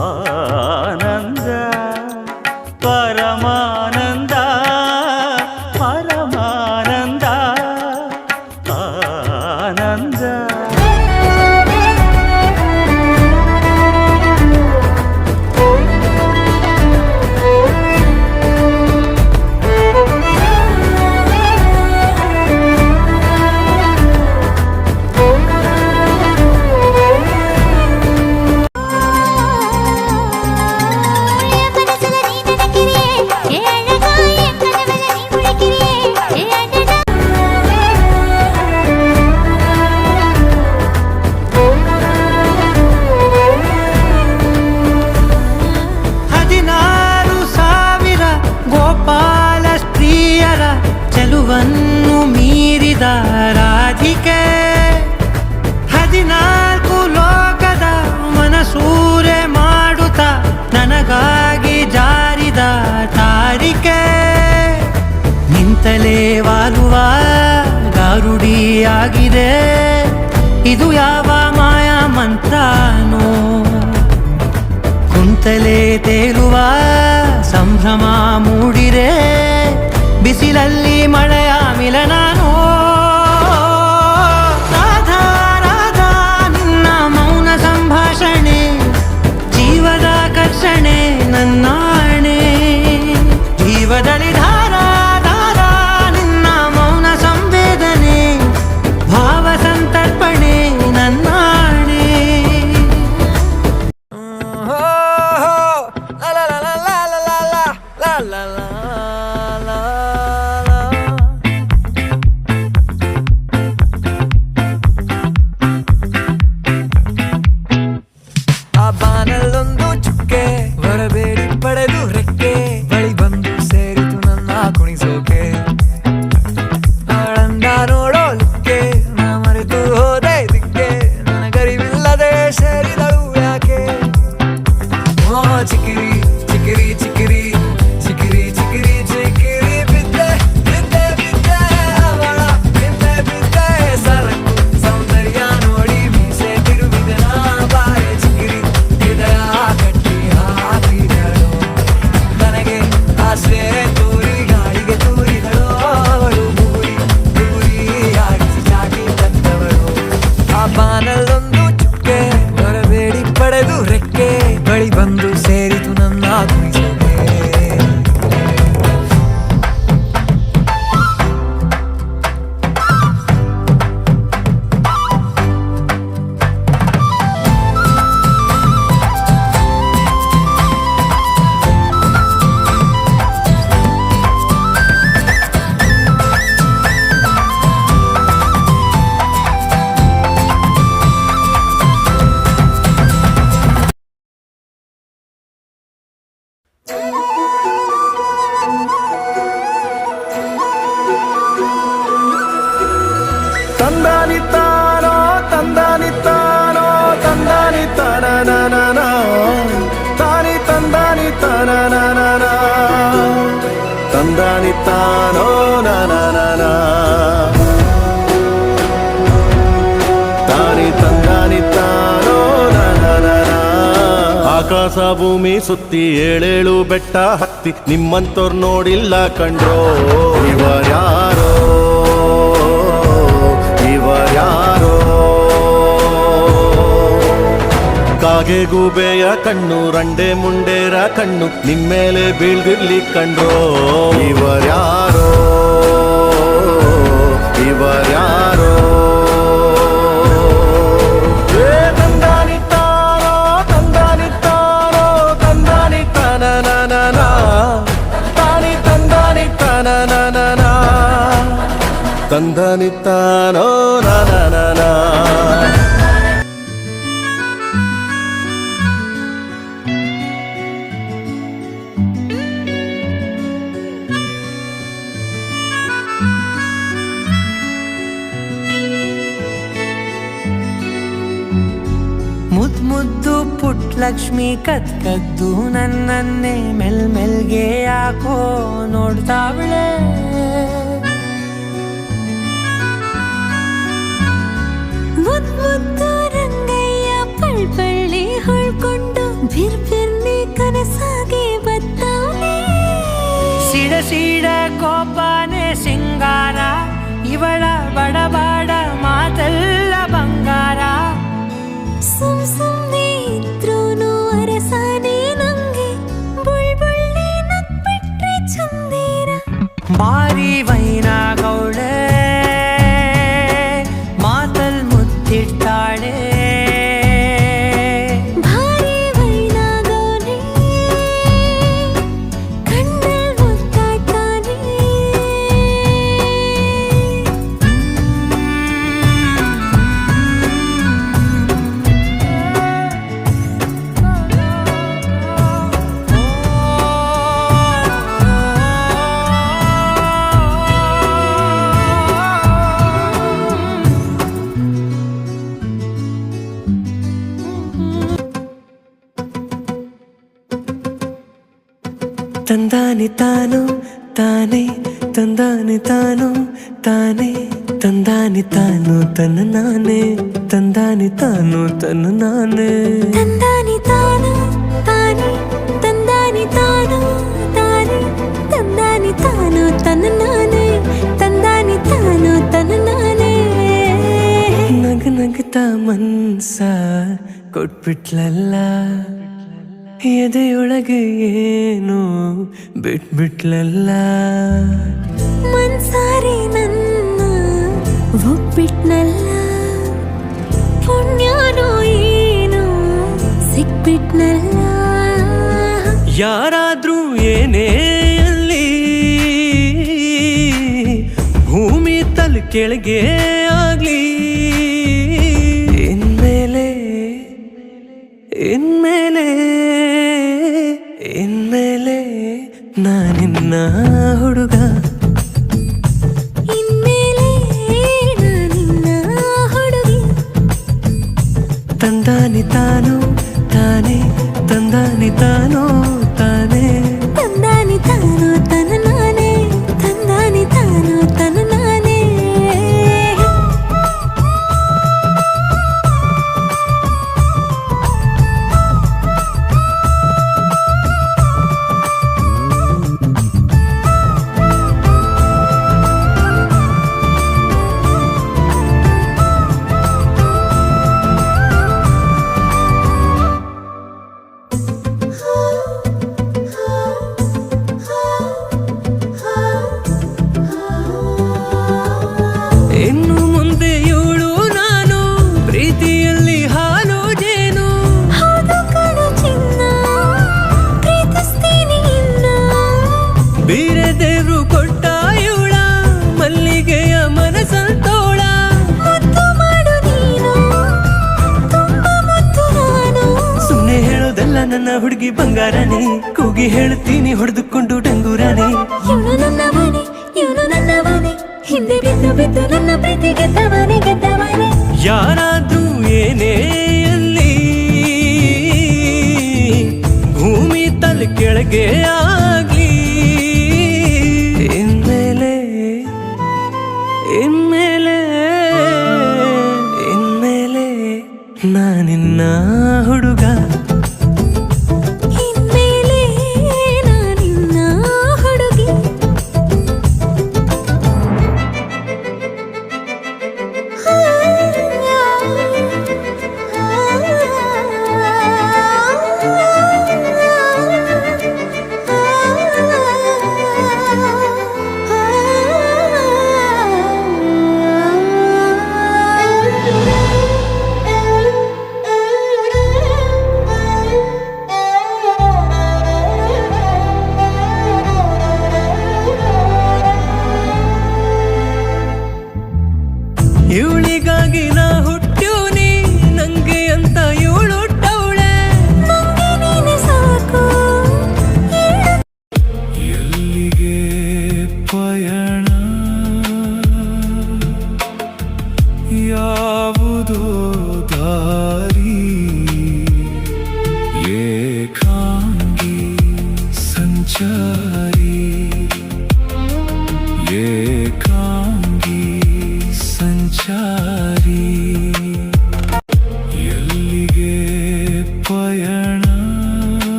ಆನಂದ ಪರಮಾನಂದ ಪರಮಾನಂದ ಆನಂದ. ಚೆಲುವನ್ನು ಮೀರಿದ ರಾಧಿಕೆ 14 ಲೋಕದ ಮನಸೂರೆ ಮಾಡುತ್ತ ನನಗಾಗಿ ಜಾರಿದ ತಾರಿಕೆ. ನಿಂತಲೇ ವಾಲುವ ಗಾರುಡಿಯಾಗಿದೆ ಇದು ಯಾವ ಮಾಯಾ ಮಂತ್ರನೋ. ಕುಂತಲೇ ತೇಲುವ ಸಂಭ್ರಮ ಮೂಡಿರೆ ಬಿಸಿಲಲ್ಲಿ ಮಳೆಯ ಮಿಲನಾನೋ. ರಾಧಾ ರಾಧಾ ನಿನ್ನ ಮೌನ ಸಂಭಾಷಣೆ ಜೀವದ ಕರ್ಷಣೆ ನನ್ನಾಣೆ. ಜೀವದಲ್ಲಿ ಧಾರಾ ಧಾರಾ ನಿನ್ನ ಮೌನ ಸಂವೇದನೆ ಭಾವ ಸಂತರ್ಪಣೆ ನನ್ನಾಣೆ. ಬಾನಲ್ಲೊಂದು ಚುಕ್ಕೆ ಬರಬೇಡಿ ಪಡೆದು ರೆಕ್ಕೆ ಬಳಿ ಬಂದು ಸೇರಿತು ನನ್ನ ಕುಣಿಸೋಕೆ. ಆಳಂದ ನೋಡೋಲಿಕ್ಕೆ ನಾ ಮರೆತು ಹೋದೆ ದಿಕ್ಕೆ ನನಗರಿವಿಲ್ಲದೆ ಸೇರಿದಳು ಯಾಕೆ. ಓ ಚಿಕಿರಿ ಚಿಕಿರಿ ಚಿಕಿರಿ ಚಿಕಿರಿ ಚಿಕಿರಿ ಚಿಕಿರಿ ಬಿದ್ದೆ ಬಿದ್ದೆ ಬಿದ್ದೆ ಅವಳ ಬಿದ್ದೆ ಬಿದ್ದೆ ಸರಕು ಸೌಂದರ್ಯ ನೋಡಿ ಮೀಸೆ ತಿರುವಿದೆ ನಾ ಬಾರೆ ಚಿಕಿರಿ ಹೃದಯ ಕಟ್ಟಿ ಹಾಕಿದಳು ನನಗೆ ಆಸೆ ತೂರಿ ಗಾಳಿಗೆ ತೂರಿದಳು ಅವಳು ಬುಗುರಿ ಬುಗುರಿಯಾಗಿಸಿ ಚಾಟಿ ತಂದವಳು. ಆ ಬಾನಲ್ಲೊಂದು ಚುಕ್ಕೆ ಬರಬೇಡಿ ಪಡೆದು ರೆಕ್ಕೆ ಬಳಿ ಬಂದು ಸೇರಿತು ನನ್ನ ಕುಣಿಸೋಕೆ. ತಂದಾನಿತ್ತಾನೋ ತಂದಾನಿತ್ತಾನೋ ತಂದಾನಿತ್ತಾನ ತಾನಿ ತಂದಾನಿತ್ತಾನ ತಂದಾನಿತ್ತಾನೋ ನಾನ ತಾನಿ ತಂದಾನಿತ್ತಾನೋ ನಾನ. ಆಕಾಶ ಭೂಮಿ ಸುತ್ತಿ 7 ಬೆಟ್ಟ ಹತ್ತಿ ನಿಮ್ಮಂತೋರ್ ನೋಡಿಲ್ಲ ಕಂಡ್ರೋ. ಇವರ್ಯಾರೋ ಇವರ್ಯಾರೋ ಕಾಗೆ ಗೂಬೆಯ ಕಣ್ಣು ರಂಡೆ ಮುಂಡೇರ ಕಣ್ಣು ನಿಮ್ಮೇಲೆ ಬೀಳ್ದಿರ್ಲಿ ಕಂಡ್ರೋ. ಇವರ್ಯಾರೋ ಇವರ್ಯಾರೋ ತಂದಾನಿತ್ತಾನೋ ತಂದಾನಿತ್ತಾನೋ ತಂದಾನಿತ್ತಾನ ತಾನಿ ತಂದಾನಿತ್ತಾನ ತಂದಾನಿತ್ತಾನೋ ನಾನ. ಮುದ್ದು ಮುದ್ದು ಪುಟ್ ಲಕ್ಷ್ಮಿ ಕದ್ದು ನನ್ನನ್ನೇ ಮೆಲ್ಮೆಲ್ಗೆ ಯಾಕೋ ನೋಡ್ತಾವಳೆ. ಮುದ್ದು ರಂಗಯ್ಯ ಪಳ್ಪಳ್ಳಿ ಹೊಳ್ಕೊಂಡು ಬಿರ್ಬಿರ್ನೆ ಕನಸಾಗೆ ಬತ್ತವನೆ ಸಿಡ ಸಿಡ ಕೋಪನೆ ಸಿಂಗಾರ ಇವಳ ಬಡಬಾಡ ಮಾತೆಲ್ಲ ಬಂಗಾರ ಸುಮ್ ಸುಮ್ನೆ ಇದ್ರೂನು ಅರಸಾನೆ ನಂಗೆ ಬುಳ್ಬುಳ್ಳಿ ನಕ್ಬಿಟ್ರೆ ಚಂದೇರ ಬಾರಿ ವೈನ ಗೌಳೆ ಮಾತಲ್ ಮುತ್ತಿಡ್ತಾಳೆ ಭಾರಿ ವೈನಾಗೋನೆ ಕಣ್ಣಲ್ ಮುತ್ತಾಡ್ತಾನೆ ತಂದಾನಿ ತಾನು ತಾನೇ ತಂದಾನಿ ತಾನು ತಾನೇ ತಂದಾನಿ ತಾನು ತನ್ನ ನಾನೇ ತಂದಾನಿ ತಾನು ತನ್ನ ನಾನೇ ತಂದಾನಿ ತಾನು ತಾನೆ ತಂದಾನಿ ತಾನು ತಾನೆ ತಂದಾನಿ ತಾನು ತನ್ನ ನಾನೇ ತಂದಾನಿ ತಾನು ತನ್ನ ನಾನೇ ನಗ ನಗತಾ ಮನ್ಸ ಕೊಟ್ಬಿಟ್ಲಲ್ಲ ಎದೆಯೊಳಗೆ ಏನು ಬಿಟ್ಬಿಟ್ಲಲ್ಲ ಮನ್ಸಾರೆ ನನ್ನ ಒಪ್ಪಿಟ್ನಲ್ಲ ಪುಣ್ಯನೋ ಏನು ಸಿಕ್ಬಿಟ್ನಲ್ಲ ಯಾರಾದ್ರೂ ಏನೇ ಅಲ್ಲಿ ಭೂಮಿ ತಲೆ ಕೆಳಗೆ ಆಗ್ಲಿ ಇನ್ಮೇಲೆ ನಾನಿನ್ನ ಹುಡುಗ ಇನ್ಮೇಲೆ ನಾನಿನ್ನ ಹುಡುಗಿ ತಂದಾನಿ ತಾನು ತಾನೇ ತಂದಾನಿ ತಾನು ತಾನೇ ತಂದಾನಿ ತಾನು ತನ್ನ ನಾನೇ ತಂದಾನಿ ತಾನು ತನ್ನ ನಾನೇ ಇನ್ನು ಮುಂದೆ ಇವಳು ನಾನು ಪ್ರೀತಿಯಲ್ಲಿ ಹಾಲು ಜೇನು ಹೌದು ಕಣೋ ಚಿನ್ನ ಪ್ರೀತಿಸ್ತೀನಿ ಇನ್ನ ಬೀರೆ ದೇವ್ರು ಕೊಟ್ಟ ಇವಳ ಮಲ್ಲಿಗೆಯ ಮನಸಂತೋಳ ಮುದ್ದು ಮಾಡು ನೀನು ತುಂಬ ಮುದ್ದು ನಾನು ಸುಮ್ಮನೆ ಹೇಳೋದಲ್ಲ ನನ್ನ ಹುಡುಗಿ ಬಂಗಾರನೇ ಕೂಗಿ ಹೇಳ್ತೀನಿ ಹೊಡೆದುಕೊಂಡು ಡಂಗೂರಾನೆ ಇವನು ನನ್ನವನೇ ಇವನು ನನ್ನವನೇ ಹಿಂದೆ ಬಿದ್ದು ಬಿದ್ದು ನನ್ನ ಪ್ರೀತಿ ಗೆದ್ದವನೇ ಯಾರಾದ್ರೂ ಏನೇ ಅಲ್ಲಿ ಭೂಮಿ ತಲೆ ಕೆಳಗೆ